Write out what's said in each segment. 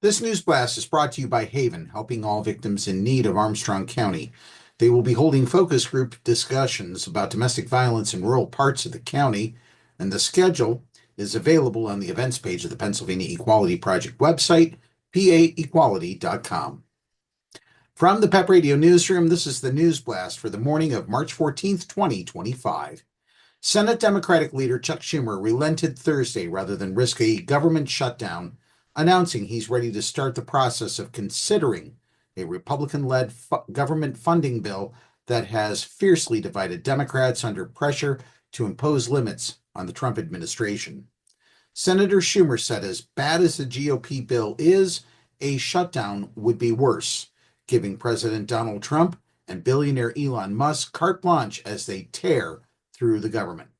This news blast is brought to you by Haven, helping all victims in need of Armstrong County. They will be holding focus group discussions about domestic violence in rural parts of the county, and the schedule is available on the events page of the Pennsylvania Equality Project website, paequality.com. From the PEP Radio Newsroom, this is the news blast for the morning of March 14th, 2025. Senate Democratic leader Chuck Schumer relented Thursday rather than risk a government shutdown, announcing he's ready to start the process of considering a Republican-led government funding bill that has fiercely divided Democrats under pressure to impose limits on the Trump administration. Senator Schumer said as bad as the GOP bill is, a shutdown would be worse, giving President Donald Trump and billionaire Elon Musk carte blanche as they tear through the government.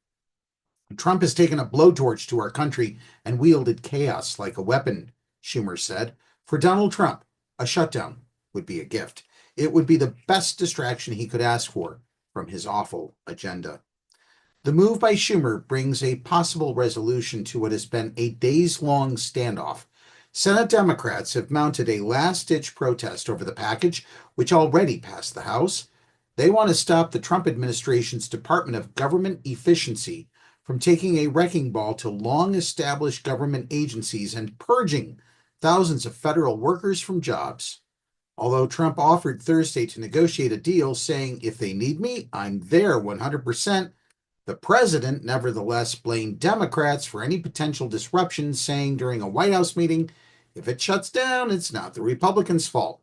Trump has taken a blowtorch to our country and wielded chaos like a weapon, Schumer said. For Donald Trump, a shutdown would be a gift. It would be the best distraction he could ask for from his awful agenda. The move by Schumer brings a possible resolution to what has been a days-long standoff. Senate Democrats have mounted a last-ditch protest over the package, which already passed the House. They want to stop the Trump administration's Department of Government Efficiency from taking a wrecking ball to long-established government agencies and purging thousands of federal workers from jobs. Although Trump offered Thursday to negotiate a deal, saying, "If they need me, I'm there 100%, the president nevertheless blamed Democrats for any potential disruption, saying during a White House meeting, "If it shuts down, it's not the Republicans' fault."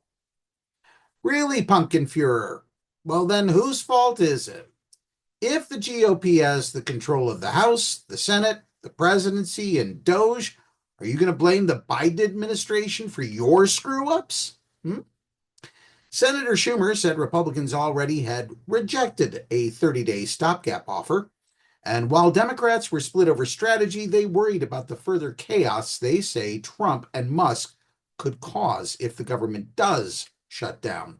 Really, Pumpkin Fuhrer? Well, then whose fault is it? If the GOP has the control of the House, the Senate, the presidency, and DOJ, are you going to blame the Biden administration for your screw-ups? Senator Schumer said Republicans already had rejected a 30-day stopgap offer. And while Democrats were split over strategy, they worried about the further chaos they say Trump and Musk could cause if the government does shut down.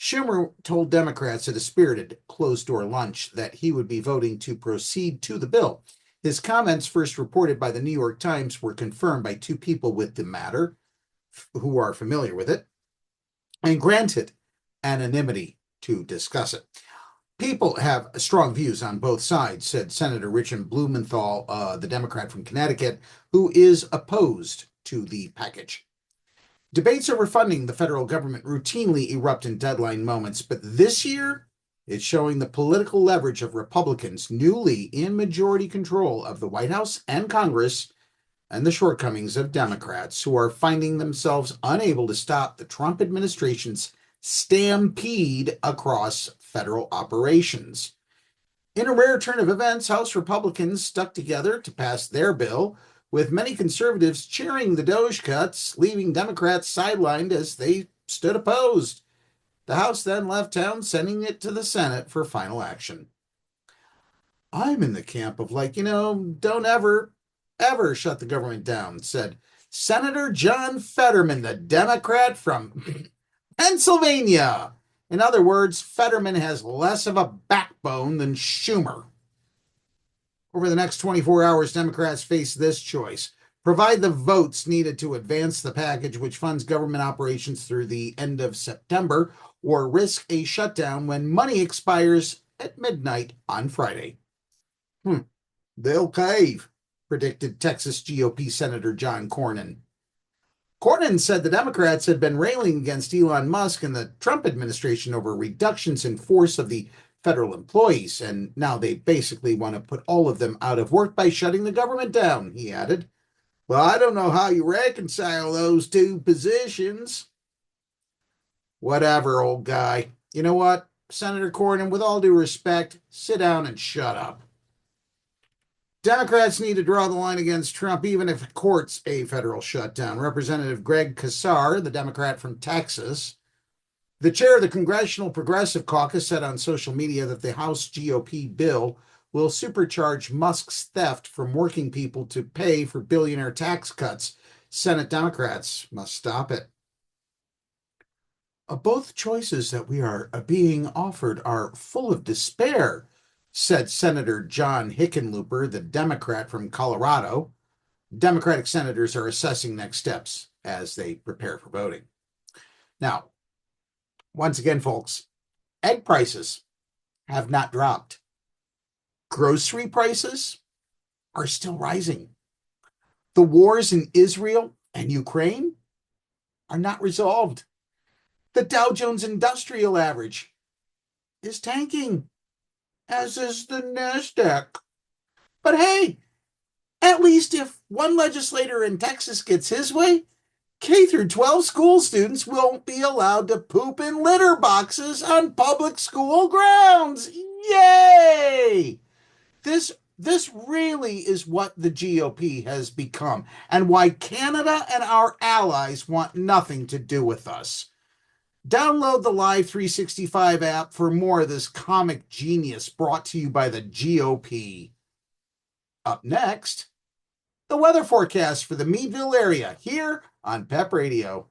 Schumer told Democrats at a spirited closed-door lunch that he would be voting to proceed to the bill. His comments, first reported by the New York Times, were confirmed by two people with the matter who are familiar with it and granted anonymity to discuss it. People have strong views on both sides, said Senator Richard Blumenthal, the Democrat from Connecticut, who is opposed to the package. Debates over funding the federal government routinely erupt in deadline moments, but this year it's showing the political leverage of Republicans newly in majority control of the White House and Congress, and the shortcomings of Democrats who are finding themselves unable to stop the Trump administration's stampede across federal operations. In a rare turn of events, House Republicans stuck together to pass their bill, with many conservatives cheering the DOJ cuts, leaving Democrats sidelined as they stood opposed. The House then left town, sending it to the Senate for final action. I'm in the camp of don't ever shut the government down, said Senator John Fetterman, the Democrat from Pennsylvania. In other words, Fetterman has less of a backbone than Schumer. Over the next 24 hours, Democrats face this choice: provide the votes needed to advance the package, which funds government operations through the end of September, or risk a shutdown when money expires at midnight on Friday. They'll cave, predicted Texas GOP Senator John Cornyn. Cornyn said the Democrats had been railing against Elon Musk and the Trump administration over reductions in force of the federal employees, and now they basically want to put all of them out of work by shutting the government down, he added. Well, I don't know how you reconcile those two positions. Whatever, old guy. You know what, Senator Cornyn, with all due respect, sit down and shut up. Democrats need to draw the line against Trump, even if it courts a federal shutdown. Representative Greg Casar, the Democrat from Texas, the chair of the Congressional Progressive Caucus, said on social media that the House GOP bill will supercharge Musk's theft from working people to pay for billionaire tax cuts. Senate Democrats must stop it. Both choices that we are being offered are full of despair, said Senator John Hickenlooper, the Democrat from Colorado. Democratic senators are assessing next steps as they prepare for voting. Now, once again, folks, egg prices have not dropped. Grocery prices are still rising. The wars in Israel and Ukraine are not resolved. The Dow Jones Industrial Average is tanking, as is the NASDAQ. But hey, at least if one legislator in Texas gets his way, K through 12 school students won't be allowed to poop in litter boxes on public school grounds. Yay! This really is what the GOP has become, and why Canada and our allies want nothing to do with us. Download the Live 365 app for more of this comic genius brought to you by the GOP. Up next, the weather forecast for the Meadville area here on PEP Radio.